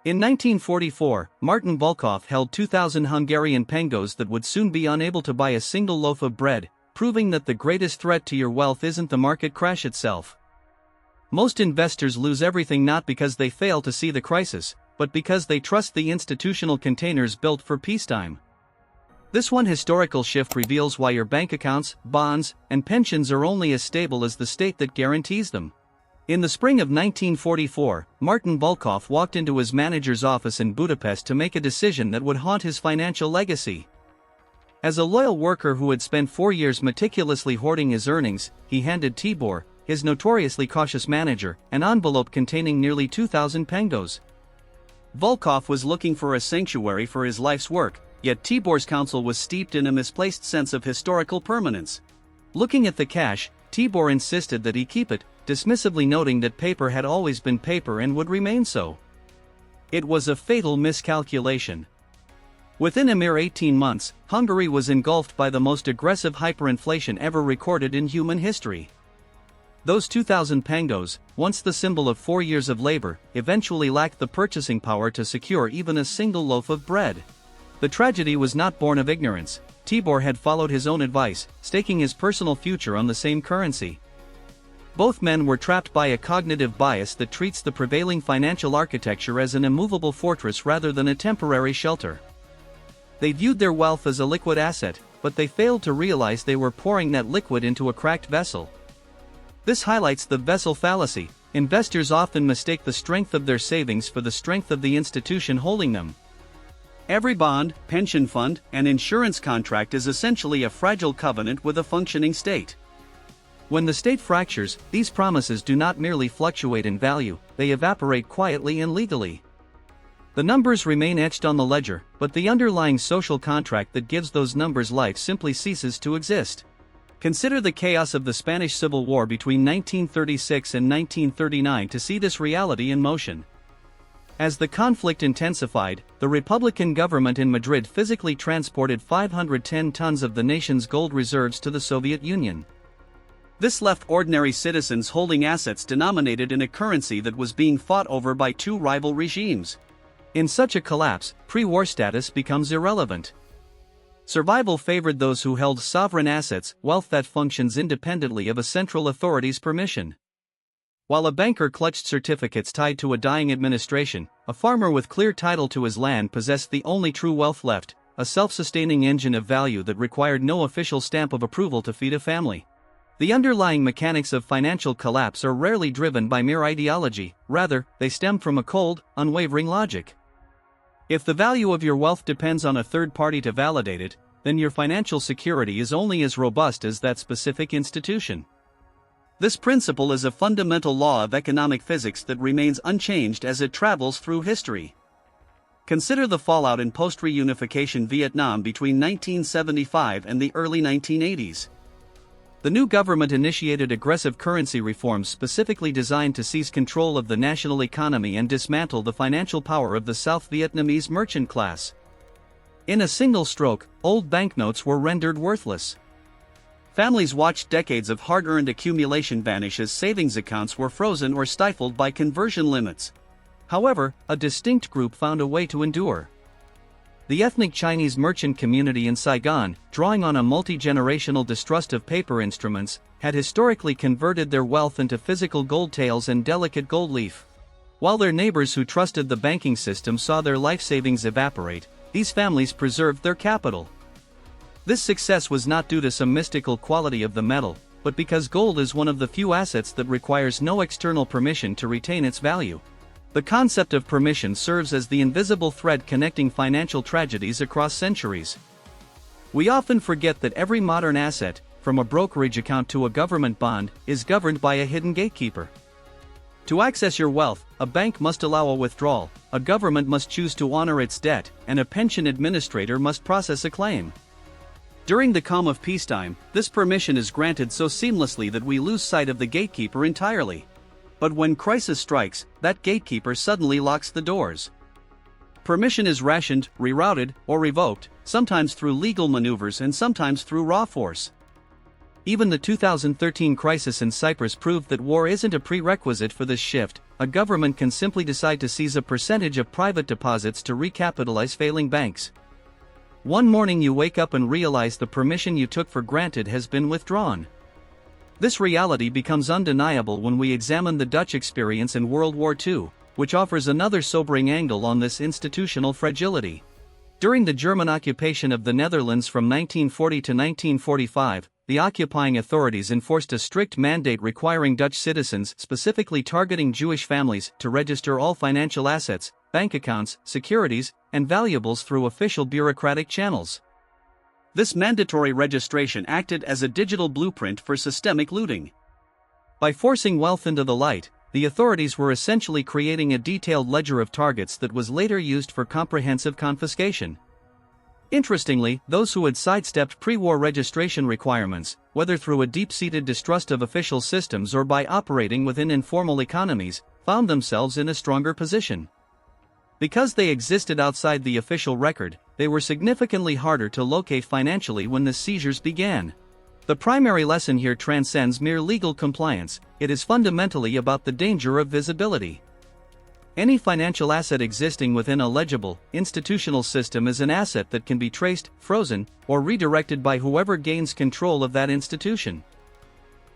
In 1944, Martin Volkov held 2,000 Hungarian pengos that would soon be unable to buy a single loaf of bread, proving that the greatest threat to your wealth isn't the market crash itself. Most investors lose everything not because they fail to see the crisis, but because they trust the institutional containers built for peacetime. This one historical shift reveals why your bank accounts, bonds, and pensions are only as stable as the state that guarantees them. In the spring of 1944, Martin Volkov walked into his manager's office in Budapest to make a decision that would haunt his financial legacy. As a loyal worker who had spent 4 years meticulously hoarding his earnings, he handed Tibor, his notoriously cautious manager, an envelope containing nearly 2,000 pengos. Volkov was looking for a sanctuary for his life's work, yet Tibor's counsel was steeped in a misplaced sense of historical permanence. Looking at the cash, Tibor insisted that he keep it, dismissively noting that paper had always been paper and would remain so. It was a fatal miscalculation. Within a mere 18 months, Hungary was engulfed by the most aggressive hyperinflation ever recorded in human history. Those 2,000 pengos, once the symbol of 4 years of labor, eventually lacked the purchasing power to secure even a single loaf of bread. The tragedy was not born of ignorance. Tibor had followed his own advice, staking his personal future on the same currency. Both men were trapped by a cognitive bias that treats the prevailing financial architecture as an immovable fortress rather than a temporary shelter. They viewed their wealth as a liquid asset, but they failed to realize they were pouring that liquid into a cracked vessel. This highlights the vessel fallacy. Investors often mistake the strength of their savings for the strength of the institution holding them. Every bond, pension fund, and insurance contract is essentially a fragile covenant with a functioning state. When the state fractures, these promises do not merely fluctuate in value, they evaporate quietly and legally. The numbers remain etched on the ledger, but the underlying social contract that gives those numbers life simply ceases to exist. Consider the chaos of the Spanish Civil War between 1936 and 1939 to see this reality in motion. As the conflict intensified, the Republican government in Madrid physically transported 510 tons of the nation's gold reserves to the Soviet Union. This left ordinary citizens holding assets denominated in a currency that was being fought over by two rival regimes. In such a collapse, pre-war status becomes irrelevant. Survival favored those who held sovereign assets, wealth that functions independently of a central authority's permission. While a banker clutched certificates tied to a dying administration, a farmer with clear title to his land possessed the only true wealth left, a self-sustaining engine of value that required no official stamp of approval to feed a family. The underlying mechanics of financial collapse are rarely driven by mere ideology, rather, they stem from a cold, unwavering logic. If the value of your wealth depends on a third party to validate it, then your financial security is only as robust as that specific institution. This principle is a fundamental law of economic physics that remains unchanged as it travels through history. Consider the fallout in post-reunification Vietnam between 1975 and the early 1980s. The new government initiated aggressive currency reforms specifically designed to seize control of the national economy and dismantle the financial power of the South Vietnamese merchant class. In a single stroke, old banknotes were rendered worthless. Families watched decades of hard-earned accumulation vanish as savings accounts were frozen or stifled by conversion limits. However, a distinct group found a way to endure. The ethnic Chinese merchant community in Saigon, drawing on a multi-generational distrust of paper instruments, had historically converted their wealth into physical gold taels and delicate gold leaf. While their neighbors who trusted the banking system saw their life savings evaporate, these families preserved their capital. This success was not due to some mystical quality of the metal, but because gold is one of the few assets that requires no external permission to retain its value. The concept of permission serves as the invisible thread connecting financial tragedies across centuries. We often forget that every modern asset, from a brokerage account to a government bond, is governed by a hidden gatekeeper. To access your wealth, a bank must allow a withdrawal, a government must choose to honor its debt, and a pension administrator must process a claim. During the calm of peacetime, this permission is granted so seamlessly that we lose sight of the gatekeeper entirely. But when crisis strikes, that gatekeeper suddenly locks the doors. Permission is rationed, rerouted, or revoked, sometimes through legal maneuvers and sometimes through raw force. Even the 2013 crisis in Cyprus proved that war isn't a prerequisite for this shift. a government can simply decide to seize a percentage of private deposits to recapitalize failing banks. One morning you wake up and realize the permission you took for granted has been withdrawn. This reality becomes undeniable when we examine the Dutch experience in World War II, which offers another sobering angle on this institutional fragility. During the German occupation of the Netherlands from 1940 to 1945, the occupying authorities enforced a strict mandate requiring Dutch citizens, specifically targeting Jewish families, to register all financial assets, bank accounts, securities, and valuables through official bureaucratic channels. This mandatory registration acted as a digital blueprint for systemic looting. By forcing wealth into the light, the authorities were essentially creating a detailed ledger of targets that was later used for comprehensive confiscation. Interestingly, those who had sidestepped pre-war registration requirements, whether through a deep-seated distrust of official systems or by operating within informal economies, found themselves in a stronger position. Because they existed outside the official record, they were significantly harder to locate financially when the seizures began. The primary lesson here transcends mere legal compliance. It is fundamentally about the danger of visibility. Any financial asset existing within a legible, institutional system is an asset that can be traced, frozen, or redirected by whoever gains control of that institution.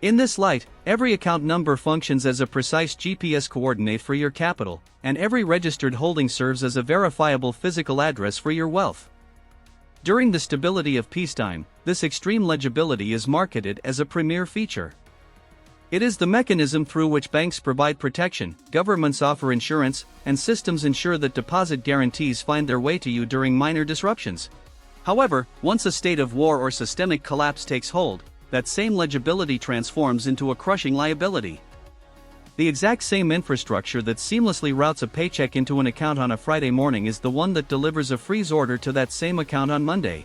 In this light, every account number functions as a precise GPS coordinate for your capital, and every registered holding serves as a verifiable physical address for your wealth. During the stability of peacetime, this extreme legibility is marketed as a premier feature. It is the mechanism through which banks provide protection, governments offer insurance, and systems ensure that deposit guarantees find their way to you during minor disruptions. However, once a state of war or systemic collapse takes hold, that same legibility transforms into a crushing liability. The exact same infrastructure that seamlessly routes a paycheck into an account on a Friday morning is the one that delivers a freeze order to that same account on Monday.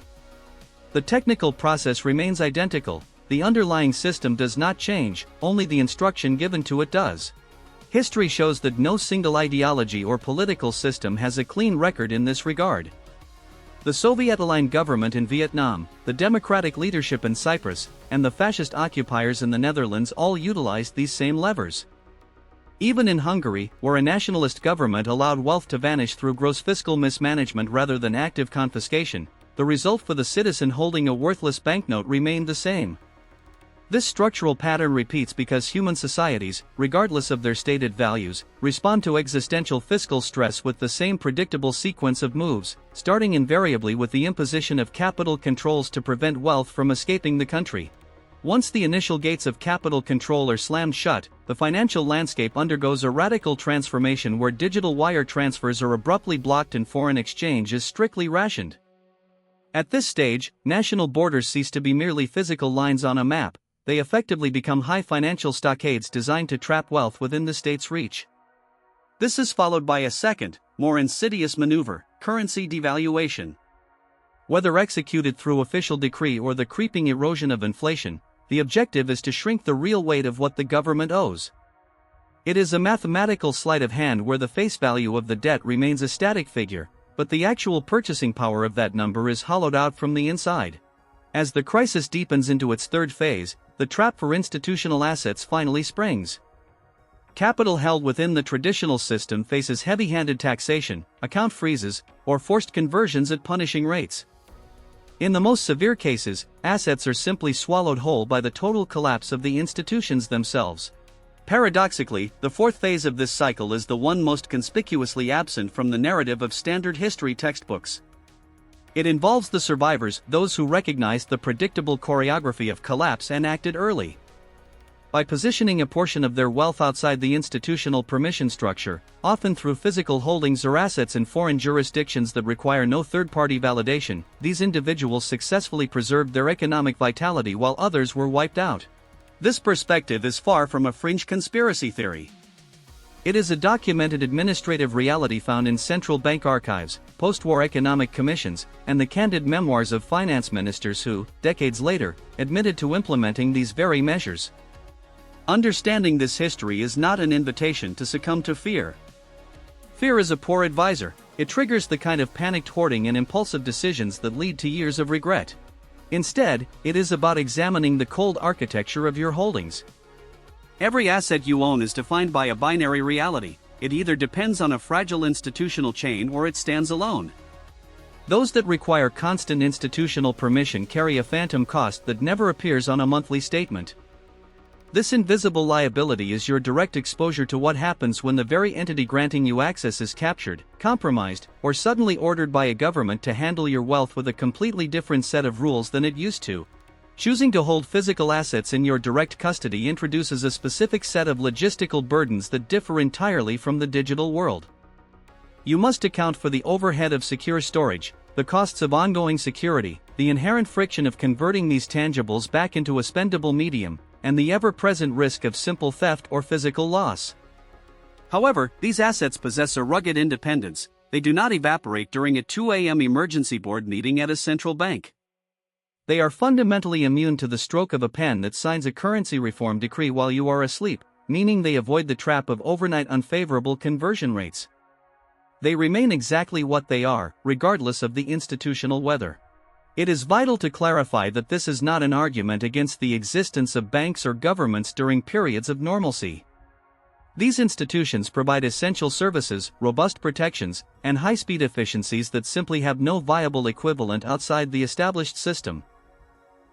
The technical process remains identical. The underlying system does not change, only the instruction given to it does. History shows that no single ideology or political system has a clean record in this regard. The Soviet-aligned government in Vietnam, the democratic leadership in Cyprus, and the fascist occupiers in the Netherlands all utilized these same levers. Even in Hungary, where a nationalist government allowed wealth to vanish through gross fiscal mismanagement rather than active confiscation, the result for the citizen holding a worthless banknote remained the same. This structural pattern repeats because human societies, regardless of their stated values, respond to existential fiscal stress with the same predictable sequence of moves, starting invariably with the imposition of capital controls to prevent wealth from escaping the country. Once the initial gates of capital control are slammed shut, the financial landscape undergoes a radical transformation where digital wire transfers are abruptly blocked and foreign exchange is strictly rationed. At this stage, national borders cease to be merely physical lines on a map. They effectively become high financial stockades designed to trap wealth within the state's reach. This is followed by a second, more insidious maneuver, currency devaluation. Whether executed through official decree or the creeping erosion of inflation, the objective is to shrink the real weight of what the government owes. It is a mathematical sleight of hand where the face value of the debt remains a static figure, but the actual purchasing power of that number is hollowed out from the inside. As the crisis deepens into its third phase, the trap for institutional assets finally springs. Capital held within the traditional system faces heavy-handed taxation, account freezes, or forced conversions at punishing rates. In the most severe cases, assets are simply swallowed whole by the total collapse of the institutions themselves. Paradoxically, the fourth phase of this cycle is the one most conspicuously absent from the narrative of standard history textbooks. It involves the survivors, those who recognized the predictable choreography of collapse and acted early. By positioning a portion of their wealth outside the institutional permission structure, often through physical holdings or assets in foreign jurisdictions that require no third-party validation, these individuals successfully preserved their economic vitality while others were wiped out. This perspective is far from a fringe conspiracy theory. It is a documented administrative reality found in central bank archives, post-war economic commissions, and the candid memoirs of finance ministers who, decades later, admitted to implementing these very measures. Understanding this history is not an invitation to succumb to fear. Fear is a poor advisor. It triggers the kind of panicked hoarding and impulsive decisions that lead to years of regret. Instead, it is about examining the cold architecture of your holdings. Every asset you own is defined by a binary reality. It either depends on a fragile institutional chain or it stands alone. Those that require constant institutional permission carry a phantom cost that never appears on a monthly statement. This invisible liability is your direct exposure to what happens when the very entity granting you access is captured, compromised, or suddenly ordered by a government to handle your wealth with a completely different set of rules than it used to. Choosing to hold physical assets in your direct custody introduces a specific set of logistical burdens that differ entirely from the digital world. You must account for the overhead of secure storage, the costs of ongoing security, the inherent friction of converting these tangibles back into a spendable medium, and the ever-present risk of simple theft or physical loss. However, these assets possess a rugged independence. They do not evaporate during a 2 a.m. emergency board meeting at a central bank. They are fundamentally immune to the stroke of a pen that signs a currency reform decree while you are asleep, meaning they avoid the trap of overnight unfavorable conversion rates. They remain exactly what they are, regardless of the institutional weather. It is vital to clarify that this is not an argument against the existence of banks or governments during periods of normalcy. These institutions provide essential services, robust protections, and high-speed efficiencies that simply have no viable equivalent outside the established system.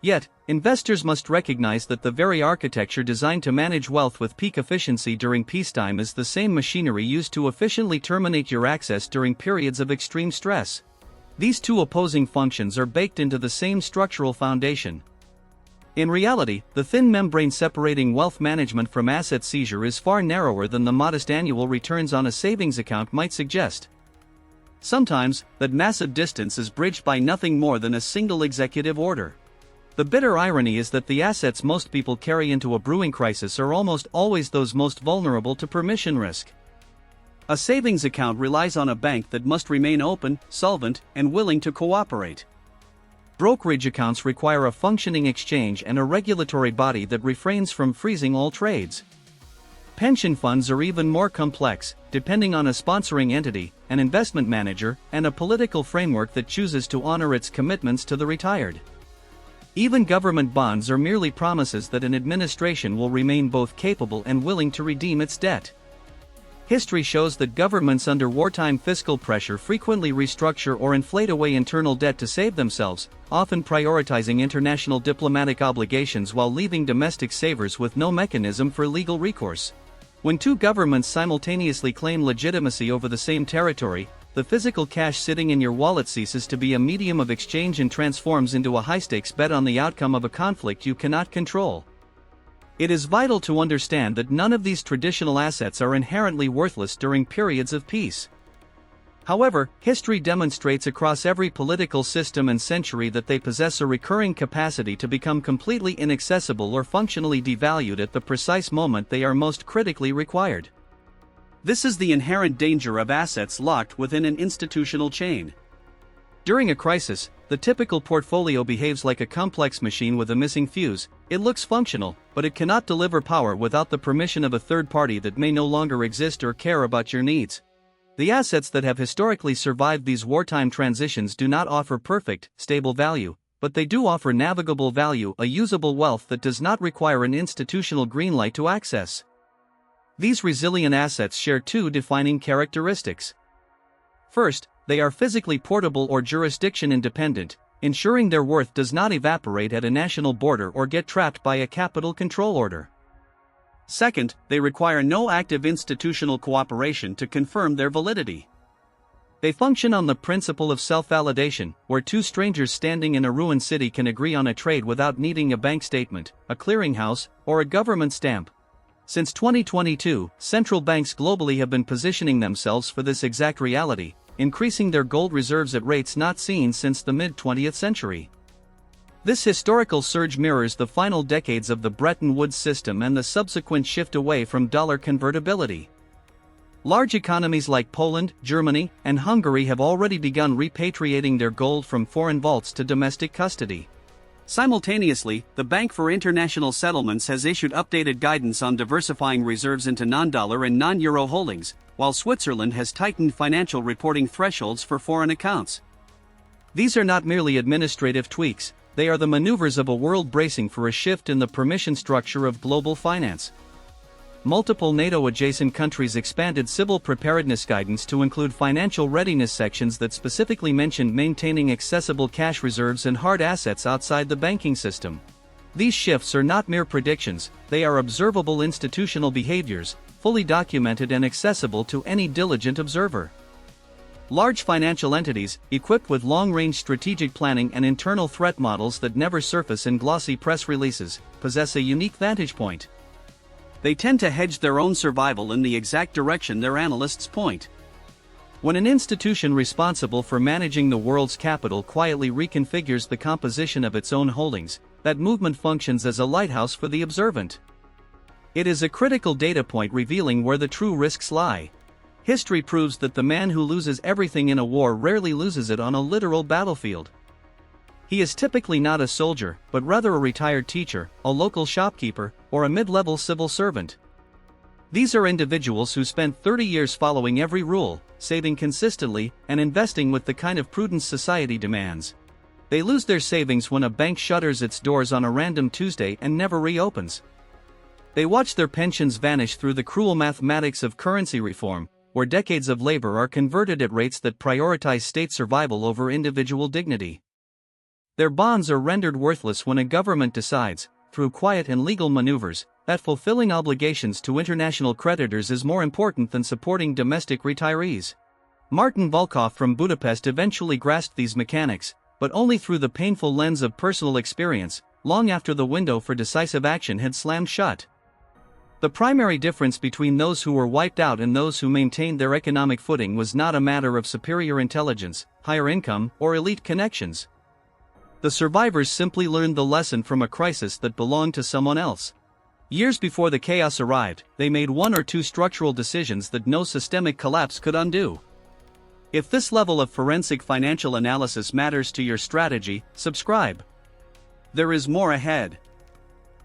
Yet, investors must recognize that the very architecture designed to manage wealth with peak efficiency during peacetime is the same machinery used to efficiently terminate your access during periods of extreme stress. These two opposing functions are baked into the same structural foundation. In reality, the thin membrane separating wealth management from asset seizure is far narrower than the modest annual returns on a savings account might suggest. Sometimes, that massive distance is bridged by nothing more than a single executive order. The bitter irony is that the assets most people carry into a brewing crisis are almost always those most vulnerable to permission risk. A savings account relies on a bank that must remain open, solvent, and willing to cooperate. Brokerage accounts require a functioning exchange and a regulatory body that refrains from freezing all trades. Pension funds are even more complex, depending on a sponsoring entity, an investment manager, and a political framework that chooses to honor its commitments to the retired. Even government bonds are merely promises that an administration will remain both capable and willing to redeem its debt. History shows that governments under wartime fiscal pressure frequently restructure or inflate away internal debt to save themselves, often prioritizing international diplomatic obligations while leaving domestic savers with no mechanism for legal recourse. When two governments simultaneously claim legitimacy over the same territory, the physical cash sitting in your wallet ceases to be a medium of exchange and transforms into a high-stakes bet on the outcome of a conflict you cannot control. It is vital to understand that none of these traditional assets are inherently worthless during periods of peace. However, history demonstrates across every political system and century that they possess a recurring capacity to become completely inaccessible or functionally devalued at the precise moment they are most critically required. This is the inherent danger of assets locked within an institutional chain. During a crisis, the typical portfolio behaves like a complex machine with a missing fuse. It looks functional, but it cannot deliver power without the permission of a third party that may no longer exist or care about your needs. The assets that have historically survived these wartime transitions do not offer perfect, stable value, but they do offer navigable value, a usable wealth that does not require an institutional green light to access. These resilient assets share two defining characteristics. First, they are physically portable or jurisdiction independent, ensuring their worth does not evaporate at a national border or get trapped by a capital control order. Second, they require no active institutional cooperation to confirm their validity. They function on the principle of self-validation, where two strangers standing in a ruined city can agree on a trade without needing a bank statement, a clearinghouse, or a government stamp. Since 2022, central banks globally have been positioning themselves for this exact reality, increasing their gold reserves at rates not seen since the mid-20th century. This historical surge mirrors the final decades of the Bretton Woods system and the subsequent shift away from dollar convertibility. Large economies like Poland, Germany, and Hungary have already begun repatriating their gold from foreign vaults to domestic custody. Simultaneously, the Bank for International Settlements has issued updated guidance on diversifying reserves into non-dollar and non-euro holdings, while Switzerland has tightened financial reporting thresholds for foreign accounts. These are not merely administrative tweaks, they are the maneuvers of a world bracing for a shift in the permission structure of global finance. multiple NATO-adjacent countries expanded civil preparedness guidance to include financial readiness sections that specifically mentioned maintaining accessible cash reserves and hard assets outside the banking system. These shifts are not mere predictions, they are observable institutional behaviors, fully documented and accessible to any diligent observer. Large financial entities, equipped with long-range strategic planning and internal threat models that never surface in glossy press releases, possess a unique vantage point. They tend to hedge their own survival in the exact direction their analysts point. When an institution responsible for managing the world's capital quietly reconfigures the composition of its own holdings, that movement functions as a lighthouse for the observant. It is a critical data point revealing where the true risks lie. History proves that the man who loses everything in a war rarely loses it on a literal battlefield. He is typically not a soldier, but rather a retired teacher, a local shopkeeper, or a mid-level civil servant. These are individuals who spent 30 years following every rule, saving consistently, and investing with the kind of prudence society demands. They lose their savings when a bank shutters its doors on a random Tuesday and never reopens. They watch their pensions vanish through the cruel mathematics of currency reform, where decades of labor are converted at rates that prioritize state survival over individual dignity. Their bonds are rendered worthless when a government decides, through quiet and legal maneuvers, that fulfilling obligations to international creditors is more important than supporting domestic retirees. Martin Volkov from Budapest eventually grasped these mechanics, but only through the painful lens of personal experience, long after the window for decisive action had slammed shut. The primary difference between those who were wiped out and those who maintained their economic footing was not a matter of superior intelligence, higher income, or elite connections. The survivors simply learned the lesson from a crisis that belonged to someone else. Years before the chaos arrived, they made one or two structural decisions that no systemic collapse could undo. If this level of forensic financial analysis matters to your strategy, subscribe. There is more ahead.